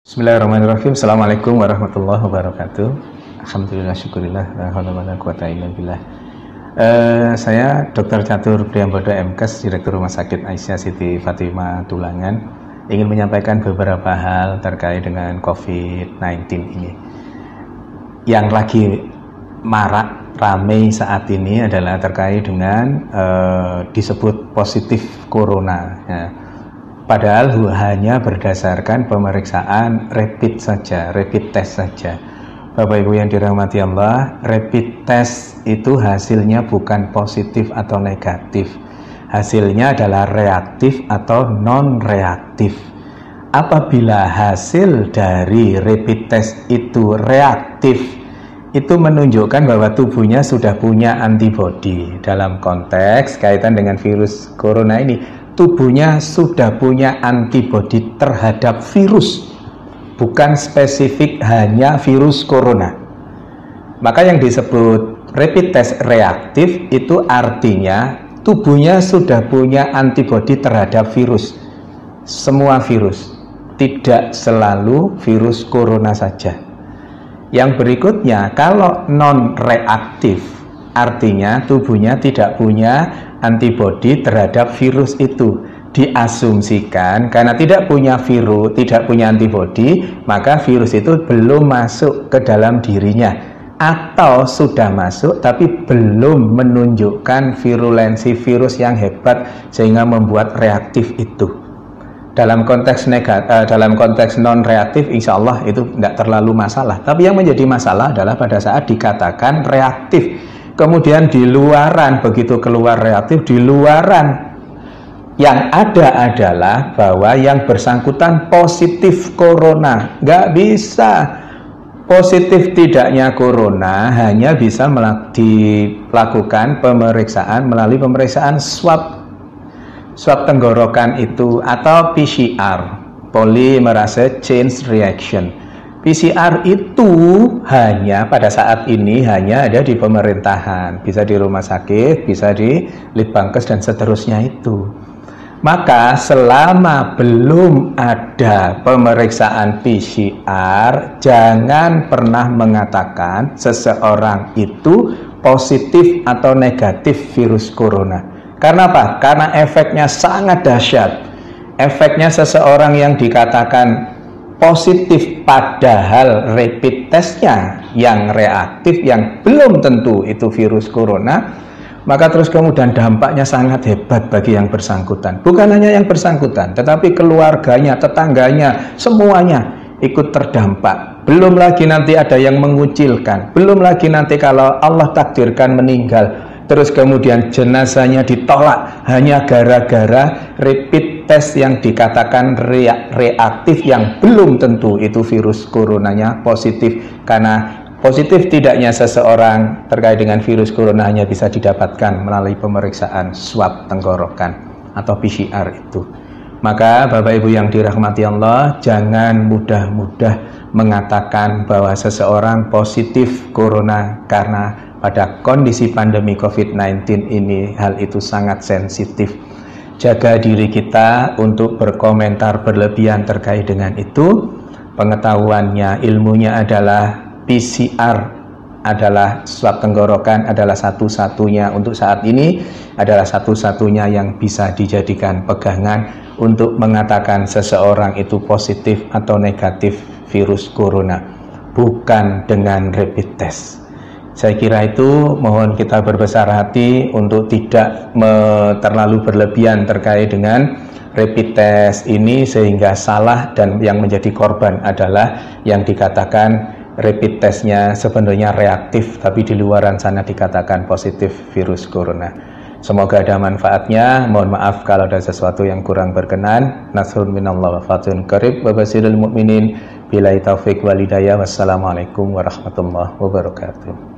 Bismillahirrahmanirrahim. Assalamualaikum warahmatullahi wabarakatuh. Alhamdulillah, syukurillah, la haula wala quwata illa billah. Saya Dr. Catur Priambodo MKes, Direktur Rumah Sakit Aisyah Siti Fatimah Tulangan, ingin menyampaikan beberapa hal terkait dengan COVID-19 ini. Yang lagi marak ramai saat ini adalah terkait dengan disebut positif corona. Ya. Padahal hanya berdasarkan pemeriksaan rapid saja, rapid test saja. Bapak Ibu yang dirahmati Allah, rapid test itu hasilnya bukan positif atau negatif. Hasilnya adalah reaktif atau non-reaktif. Apabila hasil dari rapid test itu reaktif, itu menunjukkan bahwa tubuhnya sudah punya antibodi. Dalam konteks kaitan dengan virus corona ini, tubuhnya sudah punya antibodi terhadap virus, bukan spesifik hanya virus corona. Maka yang disebut rapid test reaktif itu artinya tubuhnya sudah punya antibodi terhadap virus, semua virus, tidak selalu virus corona saja. Yang berikutnya, kalau non reaktif artinya tubuhnya tidak punya antibodi terhadap virus itu. Diasumsikan karena tidak punya virus, tidak punya antibodi, maka virus itu belum masuk ke dalam dirinya, atau sudah masuk tapi belum menunjukkan virulensi virus yang hebat sehingga membuat reaktif itu. Dalam konteks dalam konteks non reaktif, insya Allah itu tidak terlalu masalah. Tapi yang menjadi masalah adalah pada saat dikatakan reaktif, kemudian di luaran, begitu keluar reaktif, di luaran yang ada adalah bahwa yang bersangkutan positif corona. Nggak bisa. Positif tidaknya corona hanya bisa dilakukan pemeriksaan melalui pemeriksaan swab tenggorokan itu, atau PCR, polymerase chain reaction. PCR itu hanya pada saat ini hanya ada di pemerintahan, bisa di rumah sakit, bisa di Litbangkes dan seterusnya itu. Maka selama belum ada pemeriksaan PCR, jangan pernah mengatakan seseorang itu positif atau negatif virus corona. Karena apa? Karena efeknya sangat dahsyat. Efeknya seseorang yang dikatakan positif padahal rapid testnya yang reaktif, yang belum tentu itu virus corona, maka terus kemudian dampaknya sangat hebat bagi yang bersangkutan. Bukan hanya yang bersangkutan, tetapi keluarganya, tetangganya, semuanya ikut terdampak. Belum lagi nanti ada yang mengucilkan, belum lagi nanti kalau Allah takdirkan meninggal, terus kemudian jenazahnya ditolak hanya gara-gara rapid test yang dikatakan reaktif, yang belum tentu itu virus coronanya positif. Karena positif tidaknya seseorang terkait dengan virus corona hanya bisa didapatkan melalui pemeriksaan swab tenggorokan atau PCR itu. Maka Bapak Ibu yang dirahmati Allah, jangan mudah-mudah mengatakan bahwa seseorang positif corona, karena pada kondisi pandemi COVID-19 ini hal itu sangat sensitif. Jaga diri kita untuk berkomentar berlebihan terkait dengan itu. Pengetahuannya, ilmunya adalah PCR adalah swab tenggorokan, adalah satu-satunya untuk saat ini, adalah satu-satunya yang bisa dijadikan pegangan untuk mengatakan seseorang itu positif atau negatif virus corona, bukan dengan rapid test. Saya kira itu, mohon kita berbesar hati untuk tidak terlalu berlebihan terkait dengan rapid test ini sehingga salah, dan yang menjadi korban adalah yang dikatakan rapid testnya sebenarnya reaktif tapi di luaran sana dikatakan positif virus corona. Semoga ada manfaatnya. Mohon maaf kalau ada sesuatu yang kurang berkenan. Nasrun minallah wa fathun qarib wa basyiril mu'minin. Billahi taufiq wal hidayah. Wassalamualaikum warahmatullahi wabarakatuh.